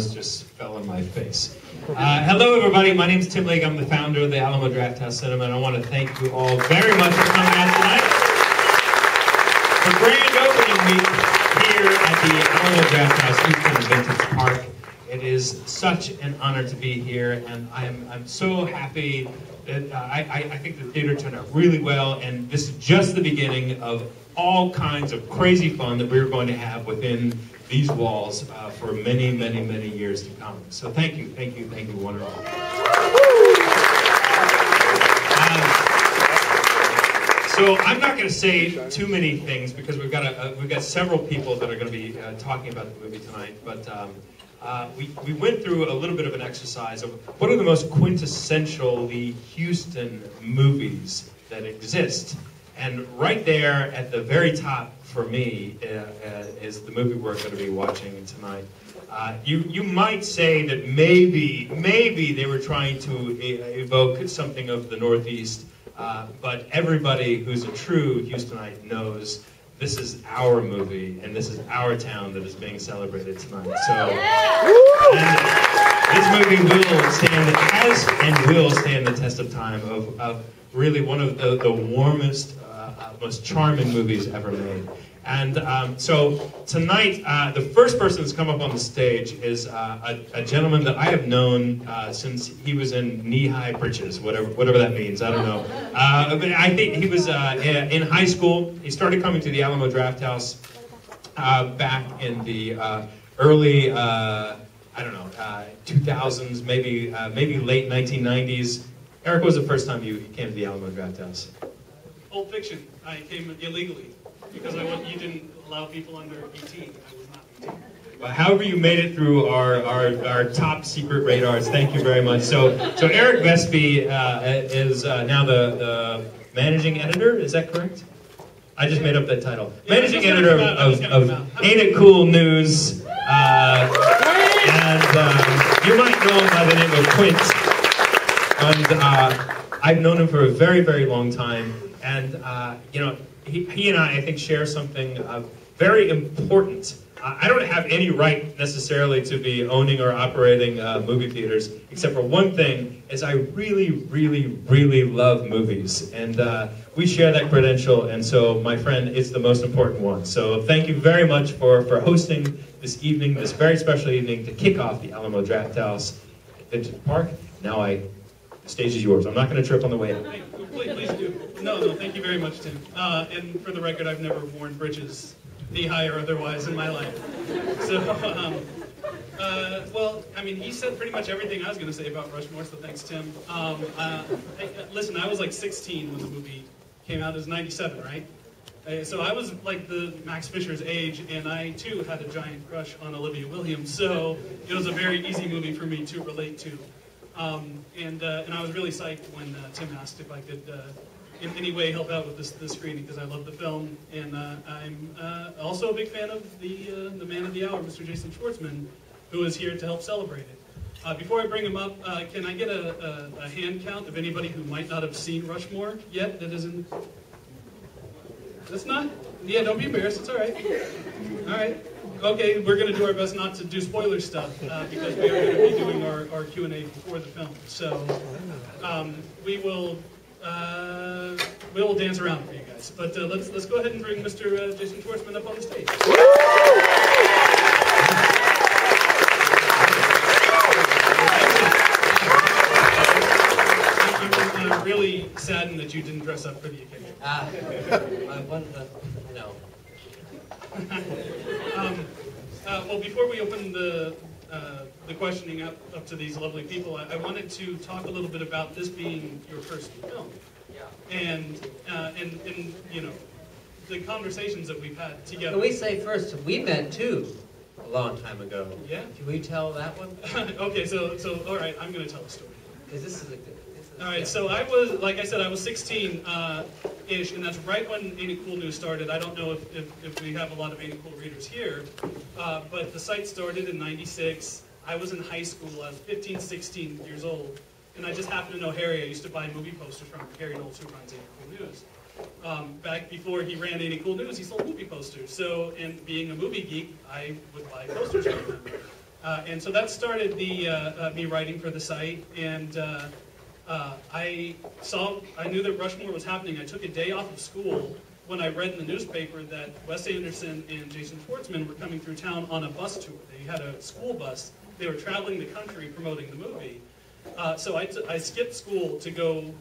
almost just fell on my face. Hello, everybody. My name is Tim Lake. I'm the founder of the Alamo Drafthouse Cinema, and I want to thank you all very much for coming out tonight. For grand opening week here at the Alamo Drafthouse Vintage Park. It is such an honor to be here, and I'm so happy that I think the theater turned out really well, and this is just the beginning of all kinds of crazy fun that we're going to have within these walls for many, many, many years to come. So thank you, one and all. So I'm not going to say too many things because we've got several people that are going to be talking about the movie tonight, but we went through a little bit of an exercise of what are the most quintessentially Houston movies that exist. And right there at the very top for me is the movie we're going to be watching tonight. You might say that maybe they were trying to evoke something of the Northeast, but everybody who's a true Houstonite knows this is our movie and this is our town that is being celebrated tonight. So this movie will stand the test of time of really one of the warmest, most charming movies ever made. And so tonight, the first person that's come up on the stage is a gentleman that I have known since he was in knee-high breeches, whatever that means. I don't know. But I think he was in high school. He started coming to the Alamo Drafthouse back in the early, 2000s, maybe late 1990s. Eric, what was the first time you came to the Alamo Drafthouse? Pulp Fiction. I came illegally because you didn't allow people under 18. I was not 18. Well, however you made it through our top secret radars, thank you very much. So Eric Vespi is now the managing editor. Is that correct? I just made up that title. Yeah, managing editor of Ain't It Cool News, and you might know him by the name of Quint. And I've known him for a very, very long time. And, he and I think, share something very important. I don't have any right necessarily to be owning or operating movie theaters, except for one thing, is I really, really, really love movies. And we share that credential, and so, my friend, it's the most important one. So thank you very much for hosting this evening, this very special evening, to kick off the Alamo Drafthouse Vintage Park. Now the stage is yours. I'm not going to trip on the way out. Hey, please do. No, thank you very much, Tim. And for the record, I've never worn breeches, knee-high or otherwise, in my life. So, well, I mean, he said pretty much everything I was going to say about Rushmore, so thanks, Tim. Listen, I was like 16 when the movie came out. It was 97, right? So I was like the Max Fisher's age, and I, too, had a giant crush on Olivia Williams, so it was a very easy movie for me to relate to. And I was really psyched when Tim asked if I could in any way help out with this screening, because I love the film, and I'm also a big fan of the man of the hour, Mr. Jason Schwartzman, who is here to help celebrate it. Before I bring him up, can I get a hand count of anybody who might not have seen Rushmore yet that isn't? That's not? Yeah, don't be embarrassed, it's all right. All right. Okay, we're going to do our best not to do spoiler stuff because we are going to be doing our Q&A before the film. So we will dance around for you guys. But let's go ahead and bring Mr. Jason Schwartzman up on the stage. I'm really saddened that you didn't dress up for the occasion. No. Well, before we open the questioning up to these lovely people, I wanted to talk a little bit about this being your first film. Yeah. And you know, the conversations that we've had together. Can we say first, we met too a long time ago. Yeah? Can we tell that one? Okay, so all right, I'm going to tell a story. Because this is a good... All right, so I was, like I said, I was 16-ish, and that's right when Ain't It Cool News started. I don't know if we have a lot of Ain't It Cool readers here, but the site started in '96. I was in high school. I was 15, 16 years old, and I just happened to know Harry. I used to buy movie posters from Harry Knowles, who runs Ain't It Cool News. Back before he ran Ain't It Cool News, he sold movie posters. So, and being a movie geek, I would buy posters from him. And so that started the me writing for the site, and I knew that Rushmore was happening. I took a day off of school when I read in the newspaper that Wes Anderson and Jason Schwartzman were coming through town on a bus tour. They had a school bus. They were traveling the country promoting the movie. So I skipped school to go,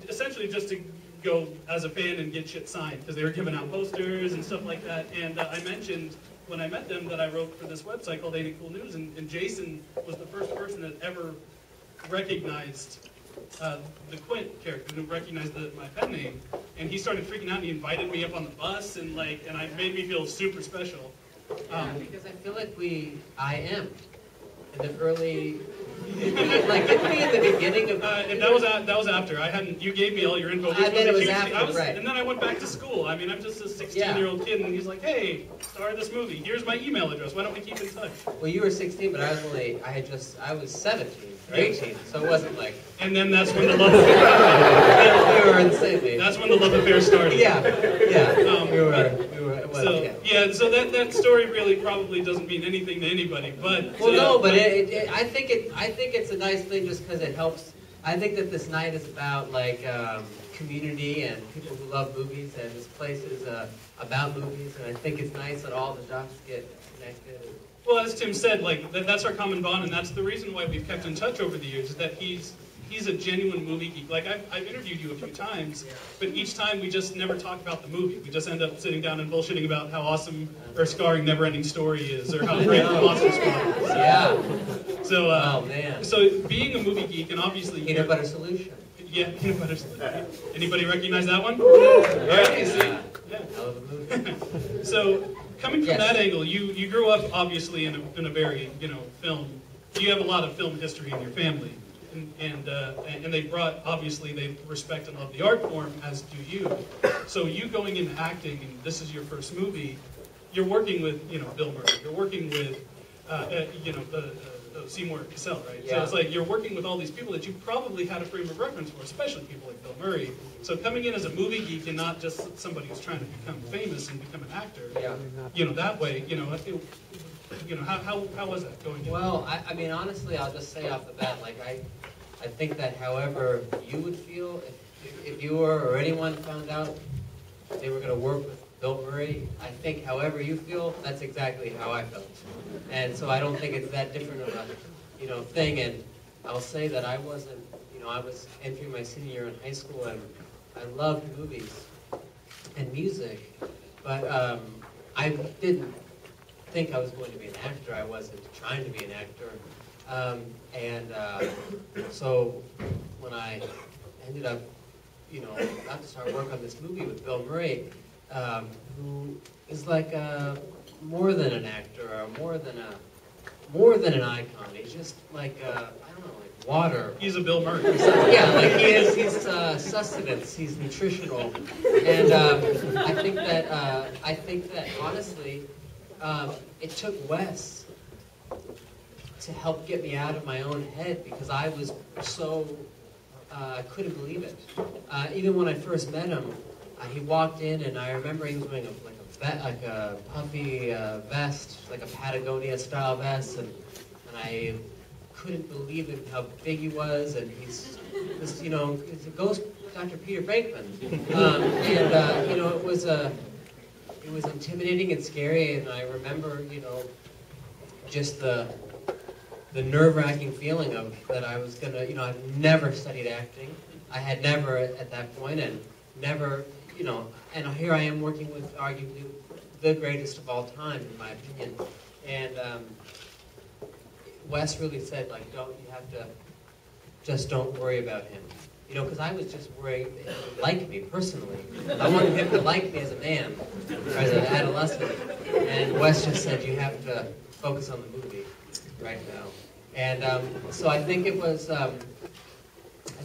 essentially just to go as a fan and get shit signed, because they were giving out posters and stuff like that. And I mentioned when I met them that I wrote for this website called Ain't It Cool News, and Jason was the first person that ever recognized the Quint character, who recognized my pen name, and he started freaking out. And he invited me up on the bus, and I made me feel super special. Because I feel like I am in the early, like didn't we in the beginning of. That was after I hadn't. You gave me all your info. Then it was after, right? And then I went back to school. I mean, I'm just a 16-year-old kid, and he's like, "Hey, star of this movie. Here's my email address. Why don't we keep in touch?" Well, you were 16, but I was 17 or 18, so it wasn't like. And then that's when the love affair. We were in the same age. That's when the love affair started. Yeah. We were. So that story really probably doesn't mean anything to anybody, but. Well, no, but I think it's a nice thing just because it helps. I think that this night is about community and people who love movies, and this place is about movies, and I think it's nice that all the jocks get connected. Well, as Tim said, that's our common bond, and that's the reason why we've kept in touch over the years, is that he's a genuine movie geek. Like, I've interviewed you a few times, but each time we just never talk about the movie. We just end up sitting down and bullshitting about how awesome or scarring Never-Ending Story is, or how great the Monster Squad is. Yeah. So, oh, man. So, being a movie geek, and obviously... Peanut Butter Solution. Yeah, Peanut Butter Solution. Anybody recognize that one? Yeah. Yeah. Hell of a movie. So, coming from that angle, you grew up, obviously, in a very, film... You have a lot of film history in your family. And they obviously they respect and love the art form, as do you. So you going into acting, and this is your first movie, you're working with, Bill Murray, you're working with, Seymour Cassell, right? Yeah. So it's like you're working with all these people that you probably had a frame of reference for, especially people like Bill Murray. So coming in as a movie geek and not just somebody who's trying to become famous and become an actor, that way, how was that going in? Well, I mean, honestly, I'll just say off the bat, I think that however you would feel if you or anyone found out they were going to work with Bill Murray, I think however you feel, that's exactly how I felt. And so I don't think it's that different of a, thing. And I'll say that I wasn't, I was entering my senior year in high school, and I loved movies and music, but I didn't think I was going to be an actor. I wasn't trying to be an actor. So when I ended up, got to start work on this movie with Bill Murray, who is like more than an actor, or more than an icon. He's just like I don't know, like water. He's a Bill Murray. Yeah, like he is. He's sustenance. He's nutritional, and I think that honestly, it took Wes to help get me out of my own head, because I was so I couldn't believe it. Even when I first met him, he walked in, and I remember he was wearing a puffy vest, like a Patagonia style vest, and I couldn't believe how big he was, and he's this, he's a ghost Dr. Peter Venkman, it was intimidating and scary, and I remember, just the nerve-wracking feeling of that I was gonna, I've never studied acting. I had never at that point, and never, and here I am working with arguably the greatest of all time, in my opinion. And Wes really said, just don't worry about him. Because I was just worried that he would like me personally. I wanted him to like me as a man, or as an adolescent. And Wes just said, you have to focus on the movie right now. And so I think it was, I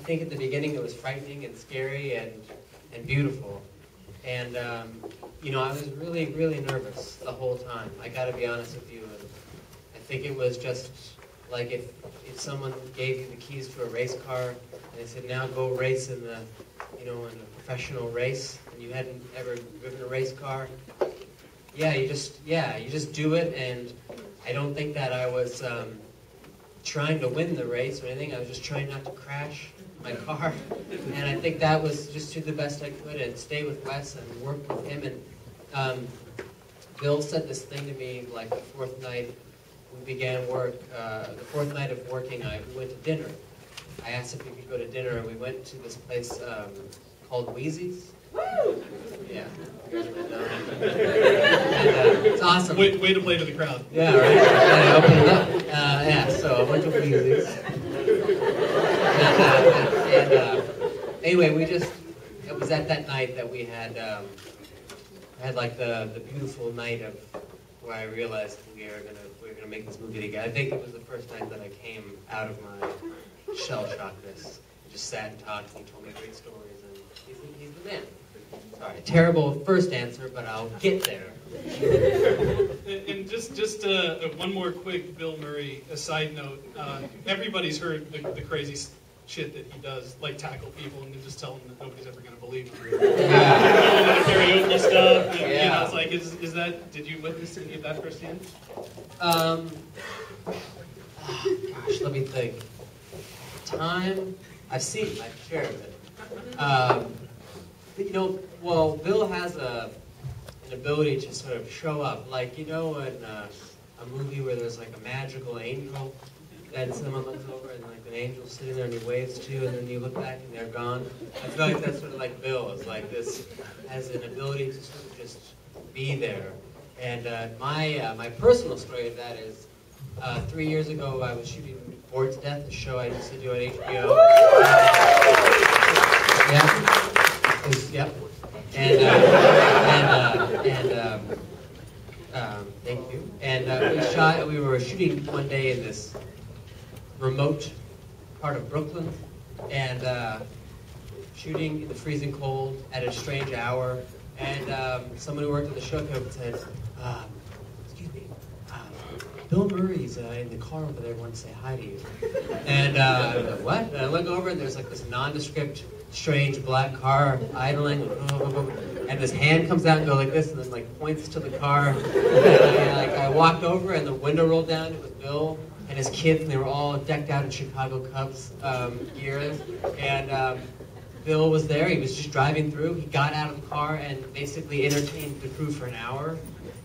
think at the beginning it was frightening and scary and beautiful. And, I was really, really nervous the whole time. I got to be honest with you. And I think it was just like if someone gave you the keys to a race car and they said, now go race in the, in a professional race, and you hadn't ever driven a race car. You just do it, and I don't think that I was trying to win the race or anything. I was just trying not to crash my car. And I think that was just do the best I could and stay with Wes and work with him. And Bill said this thing to me like the fourth night we began work. The fourth night of working, we went to dinner. I asked if we could go to dinner, and we went to this place called Wheezy's. Woo! Yeah. And, it's awesome. Way to play to the crowd. Yeah, right? And I opened it up. Yeah, so I went to Wheezy's. Anyway, it was at that night that we had like the beautiful night of where I realized we were gonna make this movie together. I think it was the first night that I came out of my shell-shockedness. Just sat and talked, and he told me great stories, and he's the man. Sorry, terrible first answer, but I'll get there. And just one more quick Bill Murray side note. Everybody's heard the crazy shit that he does, like tackle people and then just tell them that nobody's ever going to believe him. Yeah. Karaoke stuff. And, yeah. You know, it's like, is that? Did you witness any of that firsthand? Gosh, let me think. Time, I've seen my share of it. You know, well, Bill has an ability to sort of show up. Like, you know, in a movie where there's like a magical angel, and someone looks over and like an angel's sitting there and he waves to you, and then you look back and they're gone. I feel like that's sort of like Bill. It's like this, has an ability to sort of just be there. And my personal story of that is, 3 years ago I was shooting Bored to Death, a show I used to do on HBO. Yep. Thank you. And we were shooting one day in this remote part of Brooklyn, and shooting in the freezing cold at a strange hour. And someone who worked on the show came up and said, "Excuse me, Bill Murray's in the car over there, wants to say hi to you." And I'm like, what? And I look over and there's like this nondescript, strange black car idling, and this hand comes out and goes like this, and then like points to the car. And I walked over and the window rolled down. It was Bill and his kids, and they were all decked out in Chicago Cubs gear. And Bill was there. He was just driving through. He got out of the car and basically entertained the crew for an hour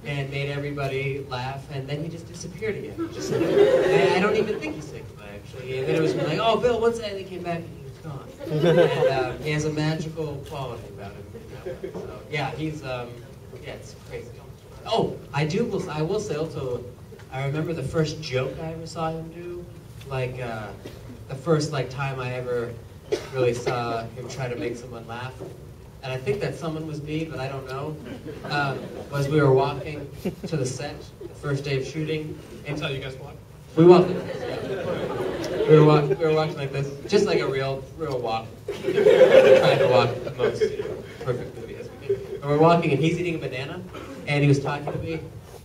and made everybody laugh, and then he just disappeared again. And I don't even think he's sick, actually. And then it was like, "Oh, Bill, what's that?" And he came back and he was gone. And he has a magical quality about him. You know? So, yeah, he's it's crazy. Oh, I will say also, I remember the first joke I ever saw him do, like the first time I ever really saw him try to make someone laugh. And I think that someone was me, but I don't know, was we were walking to the set, the first day of shooting. That's how you guys walk? We walked like this, yeah. We were walking like this, just like a real walk. Trying to walk the most perfect movie as we can. And we're walking, and he's eating a banana, and he was talking to me.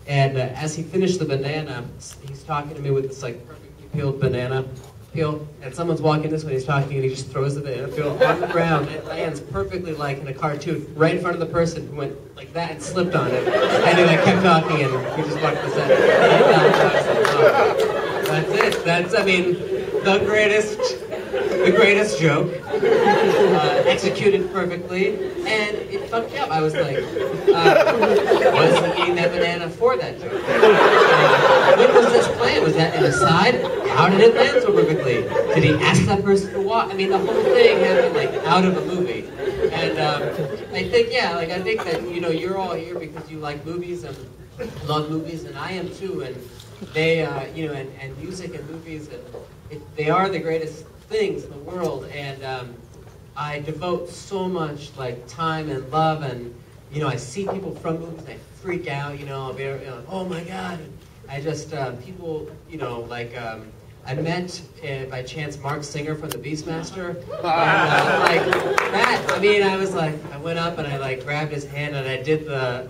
And as he finished the banana, he's talking to me with this perfectly peeled banana peel, and someone's walking this way, he's talking, and he just throws the banana peel on the ground. It lands perfectly like in a cartoon, right in front of the person who went like that and slipped on it. And then I kept talking, and we just walked the set. That's it. That's, the greatest joke. Executed perfectly, and it fucked me up. I was like, was he eating that banana for that joke? What was this plan? Was that an aside? How did it land so perfectly? Did he ask that person to walk? I mean, the whole thing happened out of a movie. And I think that you're all here because you like movies and love movies, and I am too. And they, and music and movies, and they are the greatest things in the world. And I devote so much time and love, and I see people from movies, and I freak out. I'll be oh my god. I just people, I met by chance Mark Singer from the Beastmaster. That. I mean, I was I went up and I grabbed his hand and I did the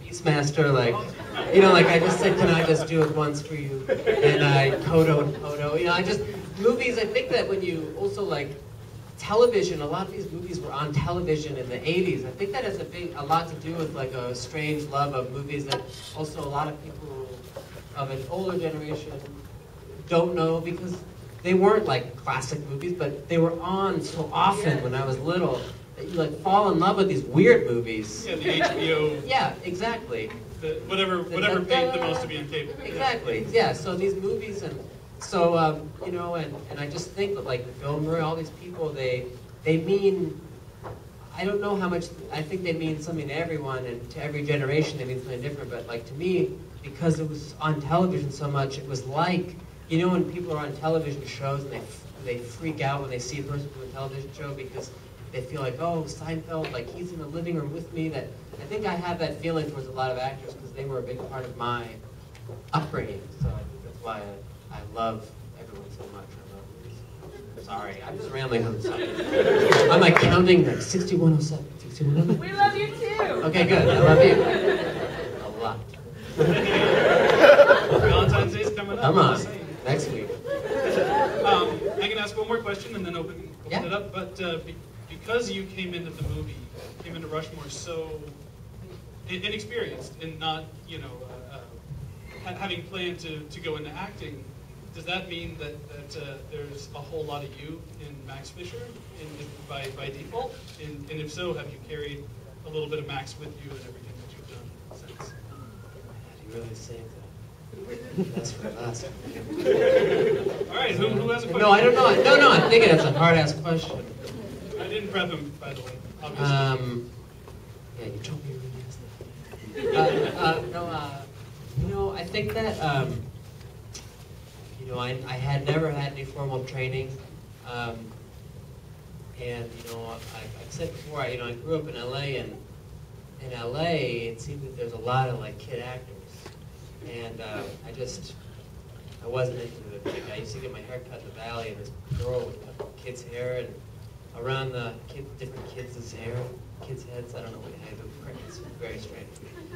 Beastmaster I just said, "Can I just do it once for you?" And I Kodo. I just movies. I think that when you also television, a lot of these movies were on television in the 80s. I think that has a lot to do with a strange love of movies that also a lot of people of an older generation don't know because they weren't like classic movies, but they were on so often when I was little that you like fall in love with these weird movies. Yeah, the HBO. Yeah, exactly. Whatever paid the most to be on cable. Exactly. Yeah. So these movies and so you know, and I just think that like Bill Murray, all these people, they mean. I don't know how much. I think they mean something to everyone and to every generation. They mean something different. But like to me, because it was on television so much, it was like, you know, when people are on television shows and they freak out when they see a person from a television show because they feel like, oh, Seinfeld, like he's in the living room with me. That I think I have that feeling towards a lot of actors because they were a big part of my upbringing. So I think that's why I love everyone so much. Sorry, I'm just rambling on the side. I'm like counting like 6107, 6107. We love you too. Okay, good. I love you. A lot. Valentine's Day's coming up. Come on, next week. I can ask one more question and then open Yeah. it up. But because you came into the movie, came into Rushmore so inexperienced and not, you know, having planned to go into acting, does that mean that there's a whole lot of you in Max Fisher by default? And if so, have you carried a little bit of Max with you and everything that you've done since? You really saved that. That's for last. All right, who has a question? No, I don't know. No, I'm thinking it's a hard-ass question. I didn't prep him, by the way, obviously. Yeah, you told me you were going to ask that. You know, I think that, you know, I had never had any formal training, and you know, I've said before, I grew up in LA, and in LA, it seemed that there's a lot of like kid actors, and I wasn't into it. Like, I used to get my hair cut in the Valley, and this girl would cut the kids' hair, and around the different kids' hair, kids' heads. I don't know what they do. It's very strange.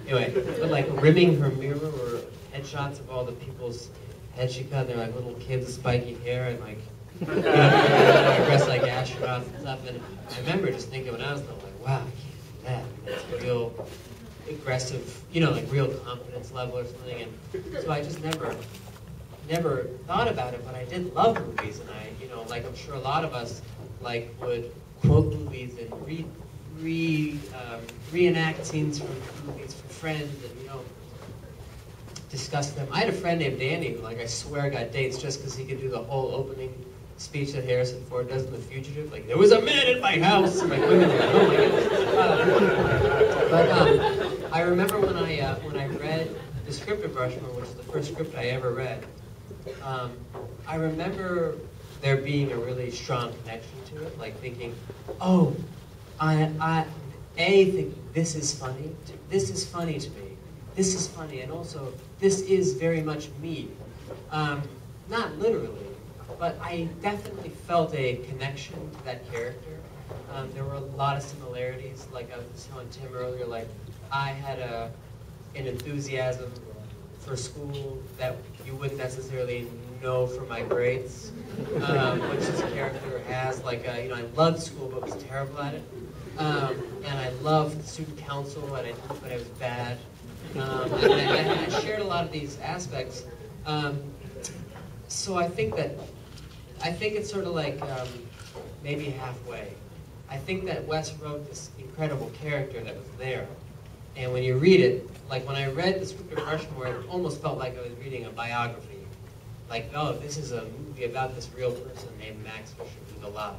Anyway, but like rimming her mirror or headshots of all the people's head she cut, they're like little kids with spiky hair and like, you know, dressed like astronauts and stuff. And I remember just thinking when I was little, like, wow, I can't do that. That's real aggressive, you know, like real confidence level or something. And so I just never thought about it, but I did love movies, and I, you know, like I'm sure a lot of us like would quote movies and reenact scenes from movies for friends, and you know, discuss them. I had a friend named Danny who, like, I swear got dates just because he could do the whole opening speech that Harrison Ford does in The Fugitive. Like, there was a man in my house, and like women are like, oh my goodness. But I remember when I read the script of Rushmore, which is the first script I ever read. I remember there being a really strong connection to it, like thinking, oh, I think this is funny. This is funny to me. This is funny, and also this is very much me. Not literally, but I definitely felt a connection to that character. There were a lot of similarities. Like I was telling Tim earlier, like I had an enthusiasm for school that you wouldn't necessarily know from my grades, which this character has. Like, you know, I loved school but was terrible at it. And I loved student council, but I was bad. And I shared a lot of these aspects. So I think it's sort of like maybe halfway. I think that Wes wrote this incredible character that was there. And when you read it, like when I read the script of Rushmore, it almost felt like I was reading a biography. Like, oh, this is a movie about this real person named Max Fisher who's alive.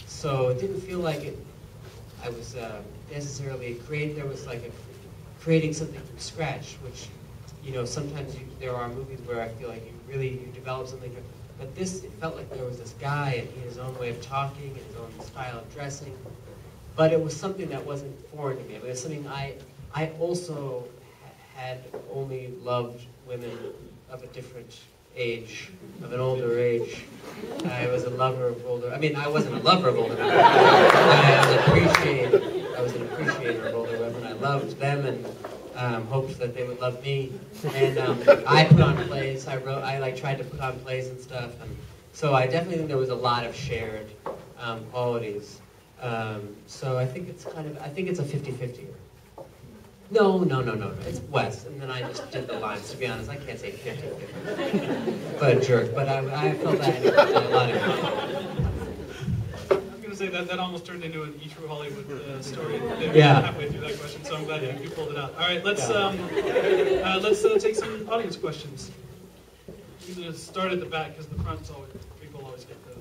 So it didn't feel like I was necessarily there was like creating something from scratch, which, you know, sometimes there are movies where I feel like you develop something, but this, it felt like there was this guy and he had his own way of talking and his own style of dressing, but it was something that wasn't foreign to me. It was something I also had only loved women of a different age, of an older age. I was a lover of older, I mean, I wasn't a lover of older women. I was an appreciator of older women. I loved them and hoped that they would love me. And I put on plays. I tried to put on plays and stuff. And so I definitely think there was a lot of shared qualities. So I think it's a 50-50. No. It's Wes. And then I just did the lines. To be honest, I can't say 50-50. But a jerk. But I felt that I had a lot of fun. I was going to say that almost turned into an E! True Hollywood story. Yeah. Halfway through that question, so I'm glad you pulled it out. All right, let's take some audience questions. I'm going to start at the back because the front's always people always get the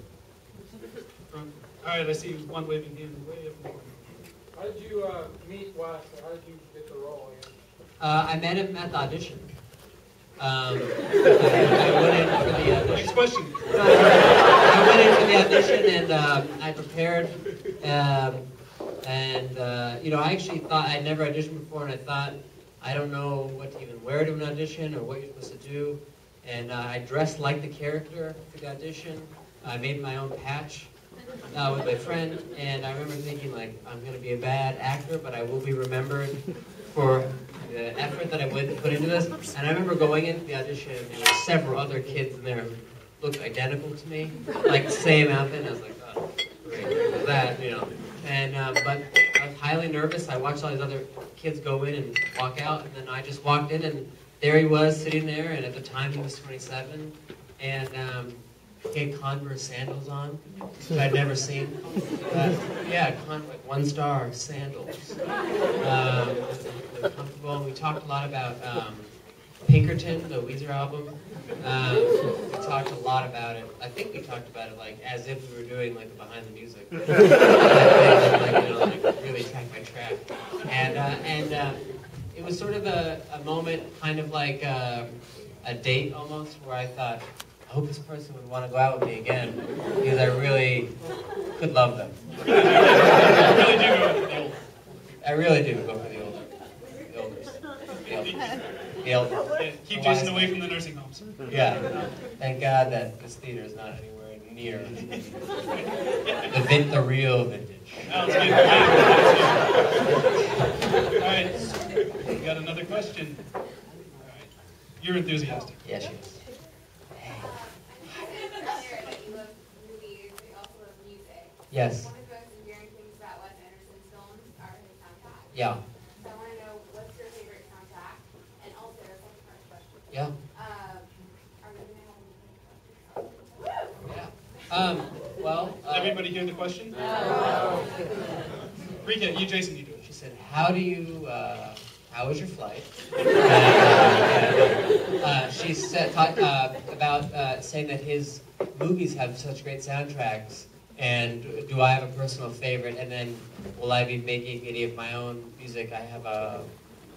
front. All right, I see one waving hand way up in the corner. How did you meet Wes, or how did you get the role again? I met him at the audition. I went in for the audition. Next question. I went in for the audition and I prepared. I actually thought I'd never auditioned before, and I thought, I don't know what to even wear to an audition or what you're supposed to do. And I dressed like the character for the audition. I made my own patch with my friend, and I remember thinking, like, I'm going to be a bad actor, but I will be remembered for the effort that I would put into this. And I remember going into the audition, and there were several other kids in there who looked identical to me, like the same outfit, and I was like, oh, great, that, And, but I was highly nervous. I watched all these other kids go in and walk out, and then I just walked in, and there he was sitting there, and at the time he was 27, and he had Converse sandals on, which I'd never seen. Like 1-star sandals. Really comfortable. And we talked a lot about Pinkerton, the Weezer album. We talked a lot about it. I think we talked about it like as if we were doing like behind the music. Like really track by track. And it was sort of a moment, kind of like a date almost, where I thought, I hope this person would want to go out with me again, because I really could love them. I really do go for the older. The elders. Yeah, keep Jason away from the nursing homes. Yeah. Thank God that this theater is not anywhere near the real vintage. All right. We got another question. All right. You're enthusiastic. Yes, she is. Yes. One of the most endearing things about Wes Anderson's films are his soundtracks. Yeah. So I want to know, what's your favorite soundtrack? And also, second part question. Yeah. Are we going to have Yeah. Everybody hear the question? No. Rika, Jason, you do it. She said, how was your flight? She said, about saying that his movies have such great soundtracks, and do I have a personal favorite, and then will I be making any of my own music? I have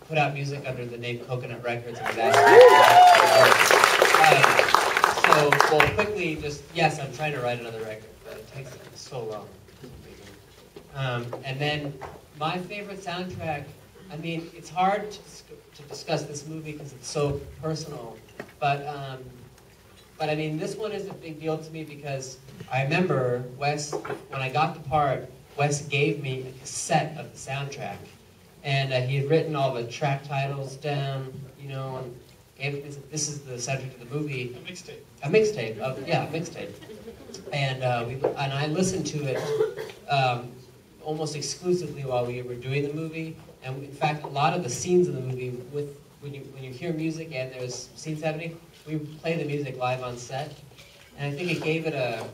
put out music under the name Coconut Records, and we'll quickly yes, I'm trying to write another record, but it takes so long. And then my favorite soundtrack, I mean, it's hard to discuss this movie because it's so personal, but I mean, this one is a big deal to me because I remember Wes, when I got the part, Wes gave me a cassette of the soundtrack, and he had written all the track titles down, and gave it. This is the soundtrack of the movie. A mixtape. A mixtape. And I listened to it almost exclusively while we were doing the movie. And in fact, a lot of the scenes in the movie, when you hear music and there's scenes happening, we play the music live on set. And I think it gave it a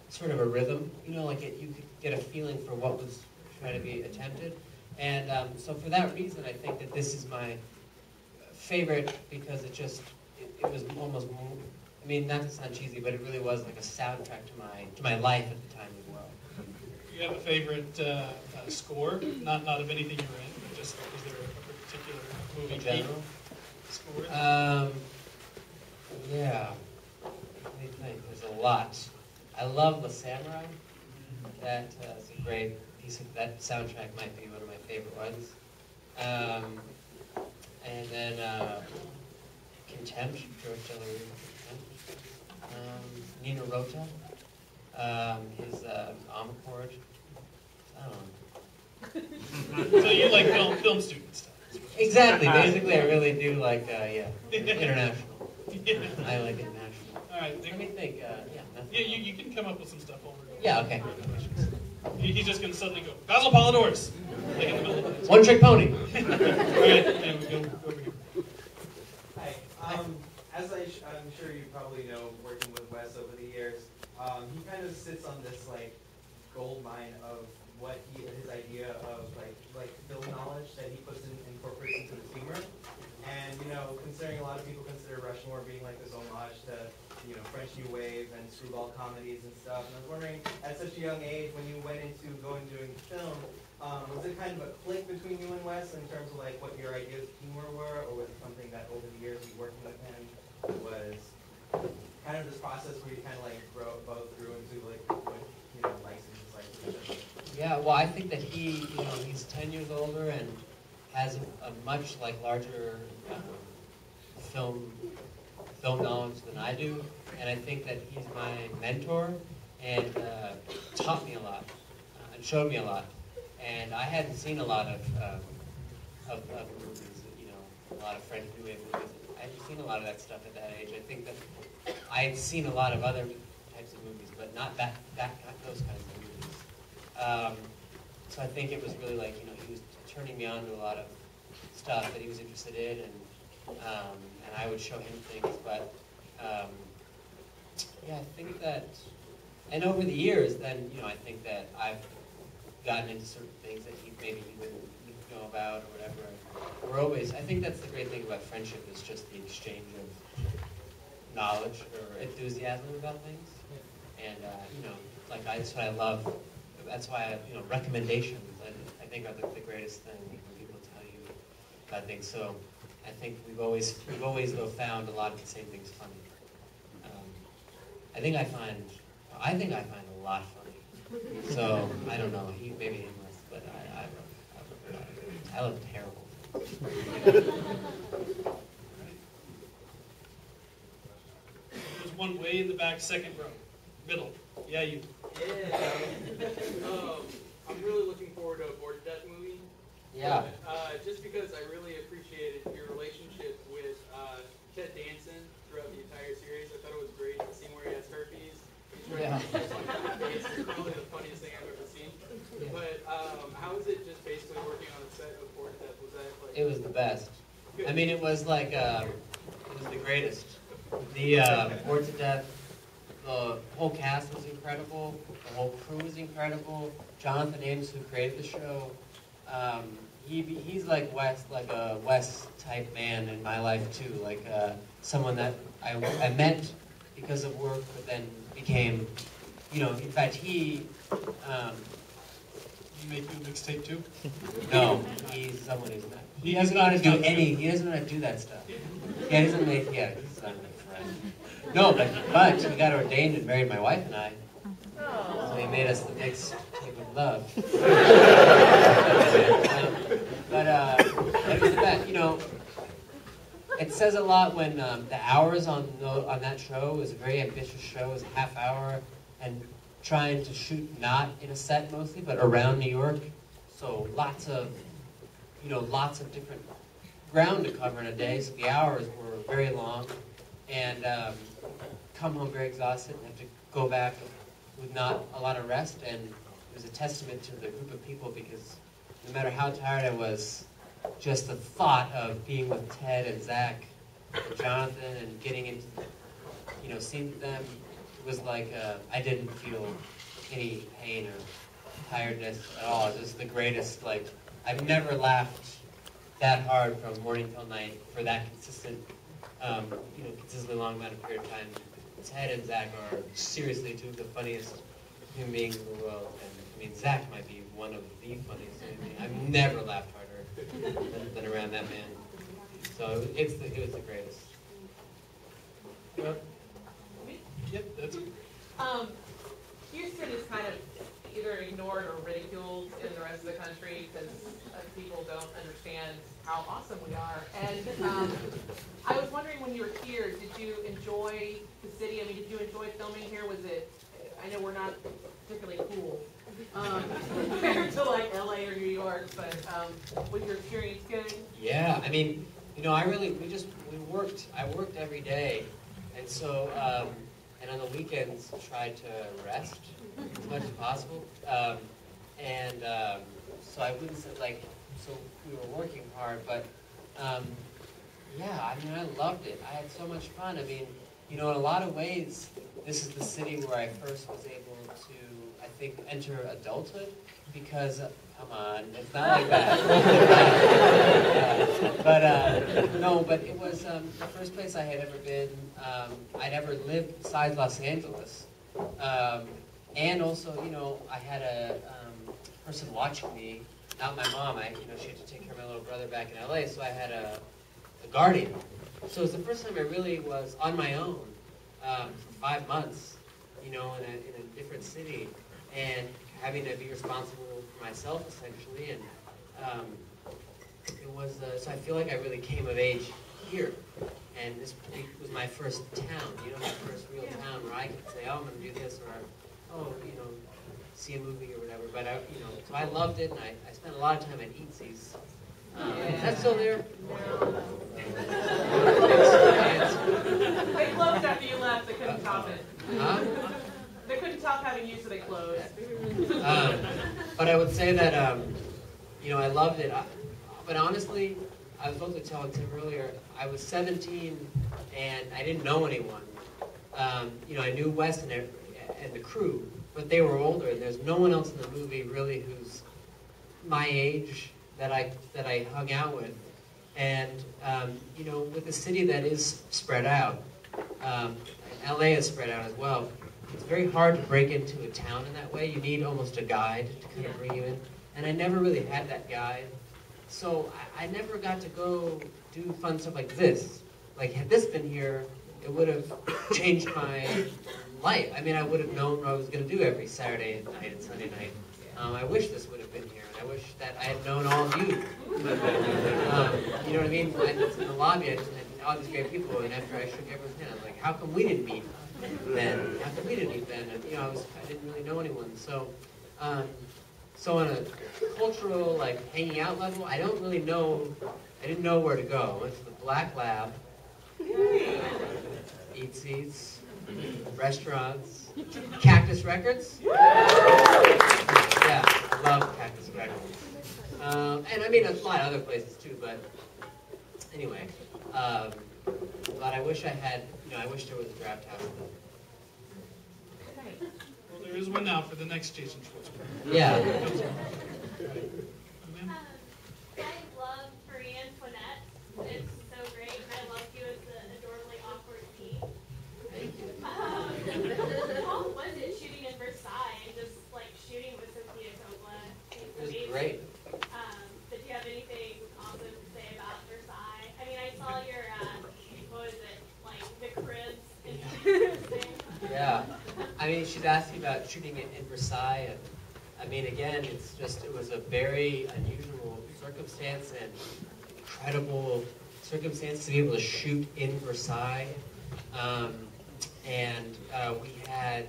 sort of a rhythm, like you could get a feeling for what was trying to be attempted. And so for that reason, I think that this is my favorite, because it was almost, I mean, not to sound cheesy, but it really was like a soundtrack to my life at the time as well. Do you have a favorite score? Not of anything you're in, but just is there a particular movie In general? score? Yeah. Let me think. There's a lot. I love La Samurai. That's a great piece of that soundtrack. Might be one of my favorite ones. And then Contempt, George Delarue. Nina Rota. His Omachord. I don't know. So you like film student stuff? Exactly. Basically, I really do like international. Yeah. I like international. All right. Let me think. Yeah. Yeah, you can come up with some stuff over. Yeah. Okay. He's just going to suddenly go, Basil Polidorus! Like in the middle of it. One trick pony. All right, and we go over here. Hi. As I'm sure you probably know, working with Wes over the years, he kind of sits on this like gold mine of what his idea of like film knowledge that he incorporates into his humor. And considering a lot of people consider Rushmore being like this homage to French New Wave and screwball comedies and stuff. And I was wondering, at such a young age, when you went into doing film, was it kind of a click between you and Wes in terms of like what your ideas of humor were, or was it something that over the years of working with him was kind of this process where you kind of like both grew into like what likes and dislikes? Yeah, well, I think that he's 10 years older and has a much larger film knowledge than I do, and I think that he's my mentor and taught me a lot and showed me a lot. And I hadn't seen a lot of movies, a lot of French New Wave movies. I hadn't seen a lot of that stuff at that age. I think that I had seen a lot of other types of movies, but not those kinds of movies. So I think it was really he was turning me on to a lot of stuff that he was interested in, and I would show him things. But yeah, I think that, and over the years, then I think that I've gotten into certain things that he wouldn't know about or whatever. I think that's the great thing about friendship, is just the exchange of knowledge or enthusiasm about things. And that's what I love. That's why recommendations I think are the greatest thing when people tell you about things. So I think we've always though found a lot of the same things funny. I think I find a lot funny. So I don't know. Maybe he must, but I love terrible. There's one way in the back, second row, middle. Yeah, you. Yeah. I'm really looking forward to a Bored to Death movie. Yeah. Just because I really appreciated your relationship with Ted Danson throughout the entire series. I thought it was great. The scene where he has herpes. Yeah. It's probably the funniest thing I've ever seen. Yeah. But how is it just basically working on the set of Bored to Death? Was that like? It was the best. I mean, it was like it was the greatest. The Bored to Death. The whole cast was incredible. The whole crew was incredible. Jonathan Ames, who created the show, he's like a Wes type man in my life too. Like someone that I met because of work, but then became, in fact, he. You make you a mixtape too? No, he's someone who's not. He doesn't know how to do any. He doesn't know how to do that stuff. Yeah, he doesn't make. Yeah, he's not my friend. No, but he got ordained and married my wife and I. So he made us the mixtape of love. But it was the best. It says a lot when the hours on that show was a very ambitious show. It was a half hour and trying to shoot not in a set mostly, but around New York. So lots of different ground to cover in a day. So the hours were very long, and come home very exhausted and have to go back with not a lot of rest. And it was a testament to the group of people, because no matter how tired I was, just the thought of being with Ted and Zach and Jonathan and getting into, seeing them, it was like I didn't feel any pain or tiredness at all. It was just the greatest. I've never laughed that hard from morning till night for that consistently long amount of period of time. Ted and Zach are seriously two of the funniest human beings in the world. And Zach might be one of the funniest. I've never laughed harder than around that man. So it was the greatest. Yep, that's it. Houston is kind of either ignored or ridiculed in the rest of the country because people don't understand how awesome we are. And I was wondering, when you were here, did you enjoy the city? I mean, did you enjoy filming here? Was it? I know we're not particularly cool compared to like LA or New York, but was your experience good? Yeah, I mean, I worked every day, and so and on the weekends tried to rest as much as possible. So I wouldn't say so we were working hard, but yeah, I mean, I loved it. I had so much fun. I mean, in a lot of ways, this is the city where I first was able to, I think, enter adulthood, because, come on, it's not like that. But it was the first place I had ever been. I'd ever lived besides Los Angeles. And also, I had a person watching me, not my mom. She had to take care of my little brother back in LA, so I had a guardian. So it was the first time I really was on my own for 5 months, in a different city, and having to be responsible for myself, essentially. And it was, so I feel like I really came of age here. And this was my first town, my first real town where I could say, oh, I'm going to do this, or, oh, see a movie or whatever. But, so I loved it, and I spent a lot of time at Eatsy's. Is that still there? They closed after you left. They couldn't top it. Huh? They couldn't top having you, so they closed. But I would say that, I loved it. But honestly, I was supposed to tell Tim earlier, I was 17 and I didn't know anyone. I knew Wes and the crew, but they were older, and there's no one else in the movie really who's my age that I hung out with. And, with a city that is spread out, and LA is spread out as well, it's very hard to break into a town in that way. You need almost a guide to kind of bring you in. And I never really had that guide. So I never got to go do fun stuff like this. Like, had this been here, it would have changed my life. I mean, I would have known what I was going to do every Saturday night and Sunday night. I wish this would have been here, and I wish that I had known all of you. You know what I mean? In the lobby, I just met all these great people, and after I shook everyone's hand, I was like, how come we didn't meet then? How come we didn't meet then? And, I didn't really know anyone. So on a cultural, hanging out level, I didn't know where to go. I went to the Black Lab, Eatsy's, restaurants, Cactus Records. Yeah, I love Cactus Records. And I mean, a lot of other places too, but anyway. But I wish I had, I wish there was a draft house. Well, there is one now for the next Jason Schwartzman. Yeah. I love Marie Antoinette. It's so great. I love you as the adorably awkward tea. Thank you. How was it shooting in Versailles and just shooting with Sophia Coppola? It was great. But do you have anything awesome to say about Versailles? I mean, I saw your, what was it, the cribs and everything. Yeah. I mean, she's asking about shooting it in Versailles, and I mean, again, it was a very unusual circumstance and incredible circumstance to be able to shoot in Versailles. We had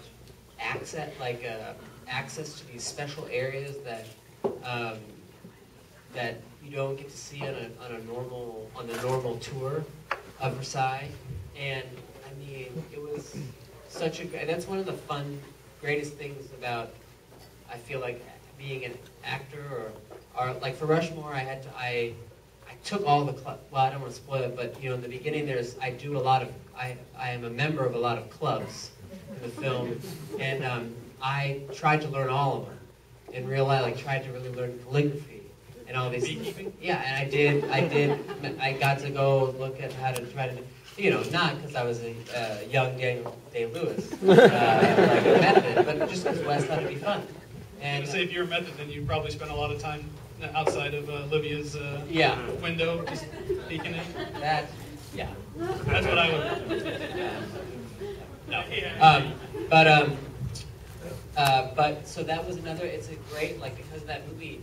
access to these special areas that you don't get to see on the normal tour of Versailles. And I mean, it was that's one of the greatest things about, I feel like, being an actor or like for Rushmore, I took all the well, I don't want to spoil it, but in the beginning I am a member of a lot of clubs in the film, and I tried to learn all of them in real life. Tried to really learn calligraphy and all these. Yeah, and I did. I got to go look at how to try to. Not because I was a young Daniel Day-Lewis, like a method, but just because Wes thought it'd be fun. And say if you're a method, then you probably spent a lot of time outside of Livia's window, just peeking in. Yeah. That's what I would do. But so that was another. It's a great because of that movie.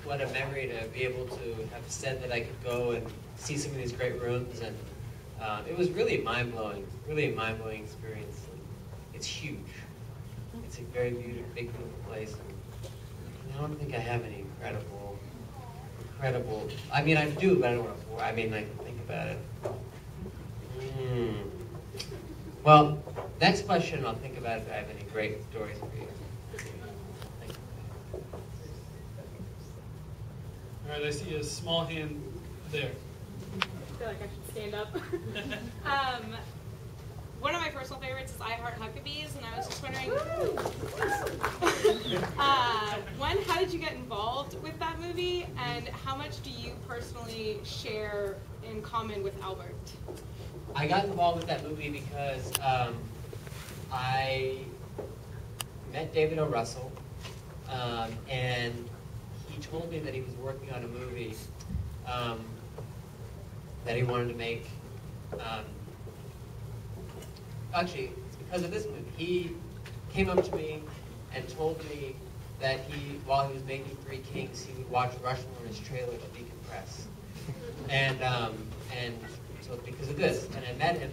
What a memory to be able to have said that I could go and see some of these great rooms, and it was really mind-blowing experience. It's huge. It's a very beautiful, big, beautiful place. And I don't think I have any incredible. I mean, I do, but I don't want to. I mean, think about it. Well, Next question, I'll think about if I have any great stories for you. Thank you. All right, I see a small hand there. I feel like I should stand up. One of my personal favorites is I Heart Huckabees, and I was just wondering, one, how did you get involved with that movie, and how much do you personally share in common with Albert? I got involved with that movie because I met David O. Russell, and he told me that he was working on a movie that he wanted to make. Actually, it's because of this movie. He came up to me and told me that while he was making Three Kings, he would watch Rushmore in his trailer to decompress. And so because of this, and I met him,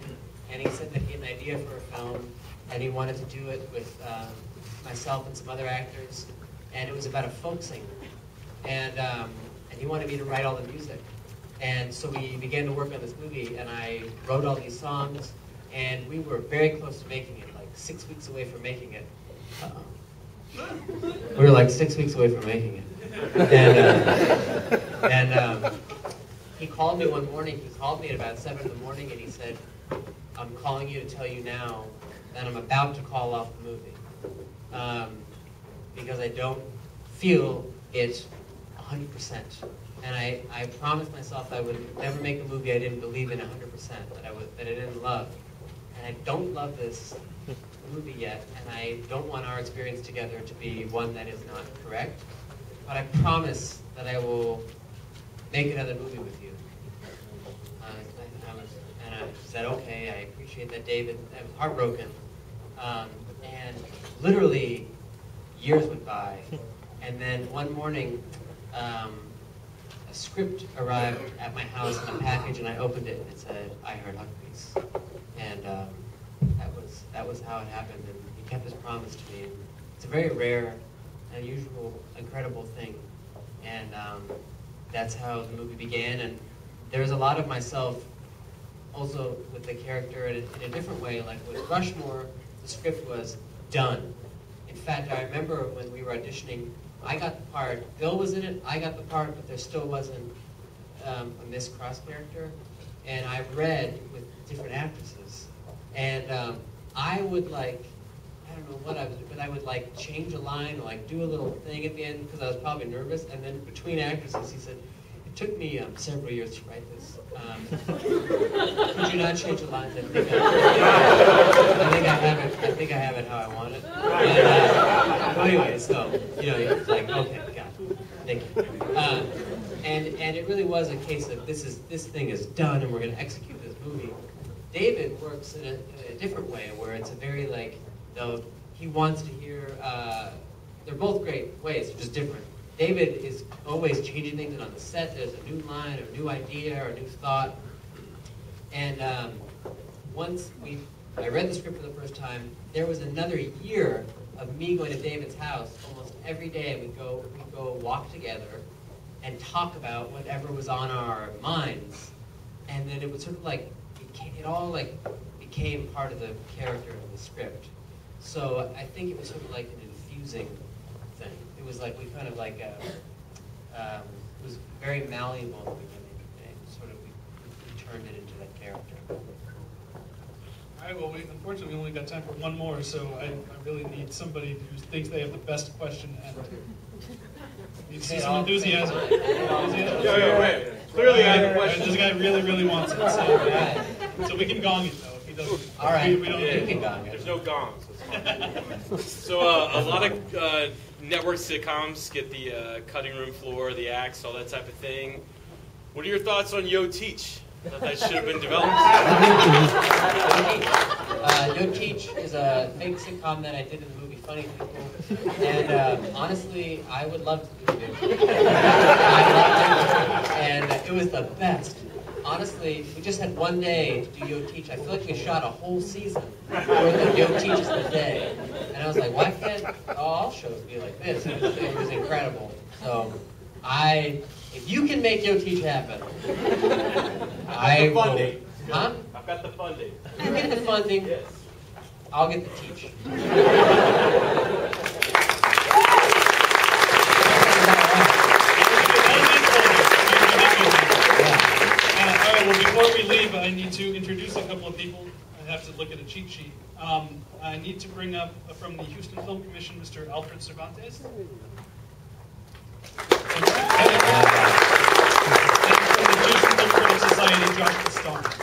and he said that he had an idea for a film, and he wanted to do it with myself and some other actors, and it was about a folk singer, and he wanted me to write all the music. And so we began to work on this movie, and I wrote all these songs, and we were very close to making it, like 6 weeks away from making it. We were like 6 weeks away from making it. And he called me one morning. He called me at about 7 in the morning, and he said, "I'm calling you to tell you now that I'm about to call off the movie because I don't feel it 100%. And I promised myself I would never make a movie I didn't believe in 100%, that I didn't love. And I don't love this movie yet, and I don't want our experience together to be one that is not correct. But I promise that I will make another movie with you." And I said, "Okay, I appreciate that, David." I was heartbroken. And literally, years went by. And then one morning, a script arrived at my house in a package, and I opened it, and it said, "I Heart Huckabees." And that was how it happened, and he kept his promise to me. It's a very rare, unusual, incredible thing, and that's how the movie began. And there's a lot of myself also with the character in a different way. Like with Rushmore, the script was done. In fact, I remember when we were auditioning, I got the part. Bill was in it, I got the part, but there still wasn't a Miss Cross character. And I read with different actresses. And I would I don't know what I was, but I would change a line or do a little thing at the end because I was probably nervous. And then between actresses, he said, "It took me several years to write this. Could you not change the lines? I think I have it how I want it." And, anyway, so it's like, okay, got it. Thank you. And it really was a case of this thing is done, and we're going to execute this movie. David works in a different way, where it's a very he wants to hear. They're both great ways, they're just different. David is always changing things, and on the set there's a new line, or a new idea, or a new thought. And once I read the script for the first time, there was another year of me going to David's house almost every day. We'd go walk together and talk about whatever was on our minds. And then it was sort of it all became part of the character of the script. So I think it was sort of like an infusing thing. It was we kind of it was very malleable in the beginning, and sort of we turned it into that character. All right, well, we unfortunately only got time for one more, so I really need somebody who thinks they have the best question and need to see some enthusiasm. Yeah, clearly I have a question. This guy really, really wants it, so we can gong it, though, if he doesn't. All right, we don't you can gong it. There's no gongs. So a lot of network sitcoms get the cutting room floor, the acts, all that type of thing. What are your thoughts on Yo Teach? That should have been developed. Yo Teach is a fake sitcom that I did in the movie Funny People, and honestly, I would love to do it. I loved it, and it was the best. Honestly, we just had one day to do Yo Teach. I feel like we shot a whole season worth of Yo Teaches a day. And I was like, why can't all shows be like this? It was incredible. So, if you can make Yo Teach happen, I will. Huh? I've got the funding. You get the funding. Yes. I'll get to teach. All right, well, before we leave, I need to introduce a couple of people. I have to look at a cheat sheet. I need to bring up from the Houston Film Commission, Mr. Alfred Cervantes. And from the Houston Film Critics Society, Joshua Starnes.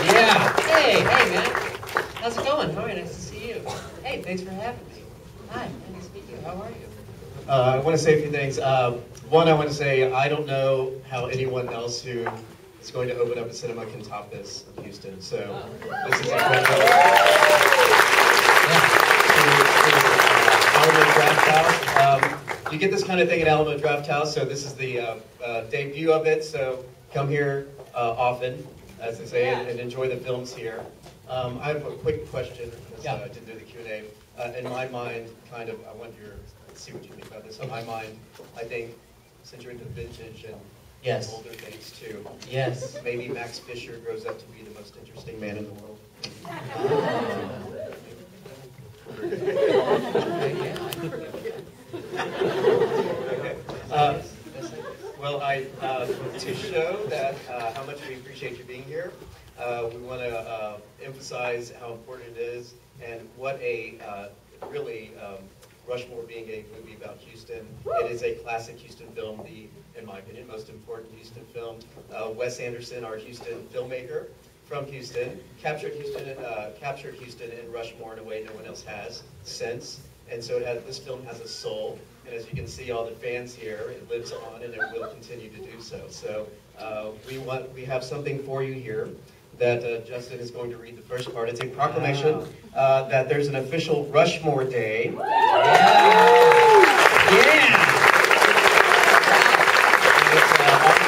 Yeah. Hey, man. How's it going? Hi, nice to see you. Hey, thanks for having me. Hi, nice to meet you. How are you? I want to say a few things. One, I want to say I don't know how anyone else who is going to open up a cinema can top this in Houston. So this is incredible. Alamo Drafthouse. You get this kind of thing at Alamo Drafthouse. So this is the debut of it. So come here often, as they say, and enjoy the films here. I have a quick question because I didn't do the Q&A. In my mind, I want your. See what you think about this. In my mind, I think since you're into vintage and older things too, maybe Max Fisher grows up to be the most interesting man in the world. To show that how much we appreciate you being here, we want to emphasize how important it is and what a really Rushmore being a movie about Houston. It is a classic Houston film, in my opinion, most important Houston film. Wes Anderson, our Houston filmmaker from Houston, captured Houston in Rushmore in a way no one else has since. And so this film has a soul. And as you can see, all the fans here, it lives on and it will continue to do so. So we have something for you here that Justin is going to read the first part. It's a proclamation that there's an official Rushmore Day. On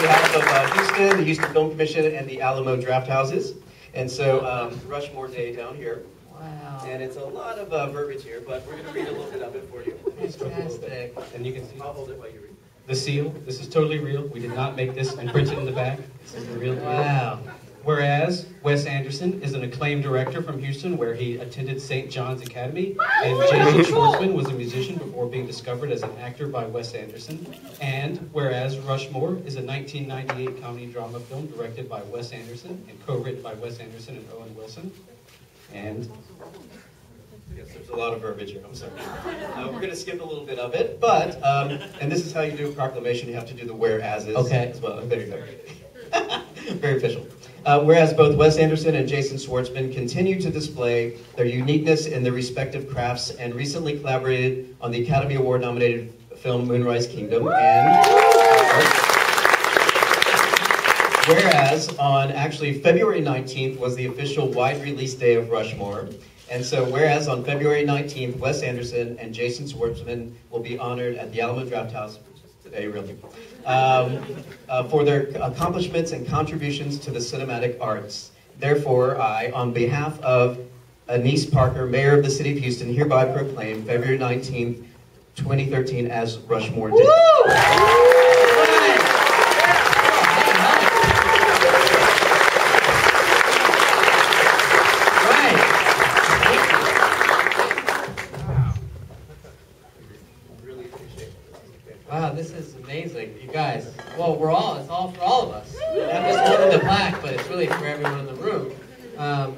behalf of Houston, the Houston Film Commission, and the Alamo Drafthouses. And so Rushmore Day down here. Wow. And it's a lot of verbiage here, but we're going to read a little bit of it for you. Fantastic. And you can see I'll hold it while you read. the seal. This is totally real. We did not make this and print it in the back. This is the real deal. Wow. Whereas Wes Anderson is an acclaimed director from Houston where he attended St. John's Academy, and Jason Schwartzman was a musician before being discovered as an actor by Wes Anderson. And whereas Rushmore is a 1998 comedy drama film directed by Wes Anderson and co-written by Wes Anderson and Owen Wilson. And yes, there's a lot of verbiage here, I'm sorry. We're going to skip a little bit of it, but, and this is how you do a proclamation, you have to do the whereases as well. There you go. Very official. Whereas both Wes Anderson and Jason Schwartzman continue to display their uniqueness in their respective crafts and recently collaborated on the Academy Award nominated film Moonrise Kingdom. And whereas on actually February 19th was the official wide release day of Rushmore. And so whereas on February 19th, Wes Anderson and Jason Schwartzman will be honored at the Alamo Drafthouse, which is today really, for their accomplishments and contributions to the cinematic arts. Therefore, I, on behalf of Anise Parker, Mayor of the City of Houston, hereby proclaim February 19th, 2013 as Rushmore Day. Wow, this is amazing, you guys. Well, it's all for all of us. I'm just holding the plaque, but it's really for everyone in the room. I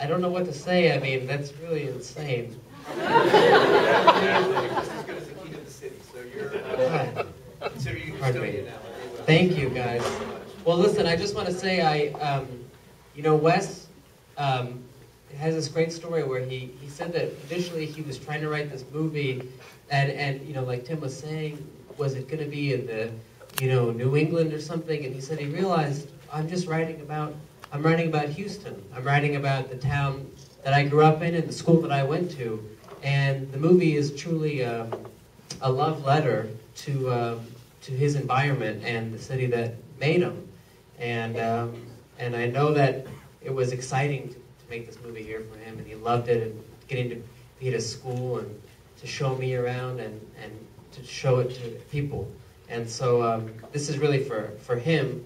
don't know what to say. I mean, that's really insane. Just as good as the key to the city, so you're consider you custodian now. Thank you, guys. Well, listen, I just want to say, Wes has this great story where he said that initially he was trying to write this movie, and like Tim was saying, was it going to be in the, New England or something? And he said he realized, I'm writing about Houston. I'm writing about the town that I grew up in and the school that I went to. And the movie is truly a love letter to his environment and the city that made him. And I know that it was exciting to make this movie here for him, and he loved it, and getting to be at his school and to show me around and to show it to people. And so this is really for him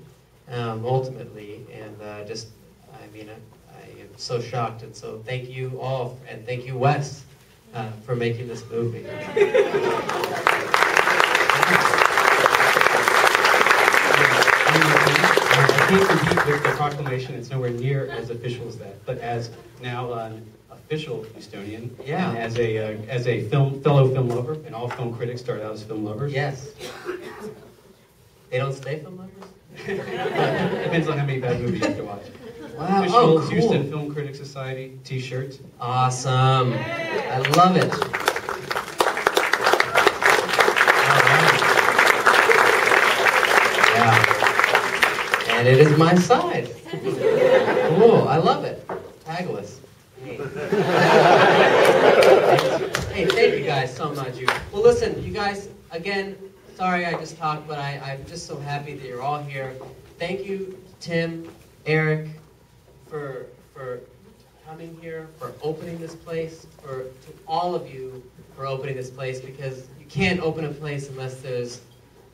ultimately, and just, I mean, I am so shocked, and so thank you all, and thank you, Wes, for making this movie. I can't compete with the proclamation. It's nowhere near as official as that. But as now an official Houstonian, Yeah. and as a fellow film lover, and all film critics start out as film lovers. Yes. They don't stay film lovers? Depends on how many bad movies you have to watch. Wow. Official Oh, cool. Houston Film Critics Society T-shirts. Awesome. I love it. Yeah. And it is my side. Cool. I love it. Tagless. Hey. Hey, thank you guys so much. Well, listen, you guys, again, sorry I just talked, but I'm just so happy that you're all here. Thank you, Tim, Eric, for coming here, for opening this place, to all of you for opening this place, because you can't open a place unless there's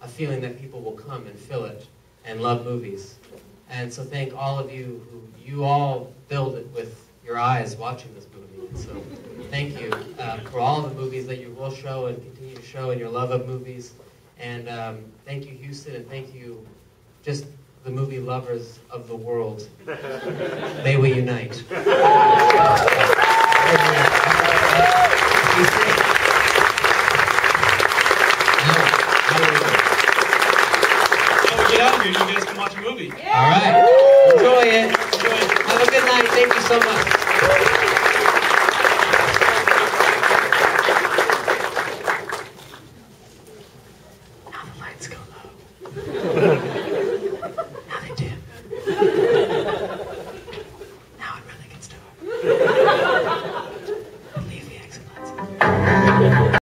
a feeling that people will come and fill it and love movies. And so thank all of you who you all build it with your eyes watching this movie. And so thank you for all the movies that you will show and continue to show and your love of movies. And thank you, Houston, and thank you, just the movie lovers of the world. May we unite. Oh, get out of here. You guys can watch a movie. All right. Enjoy it. Enjoy it. Have a good night. Thank you so much. Now the lights go low.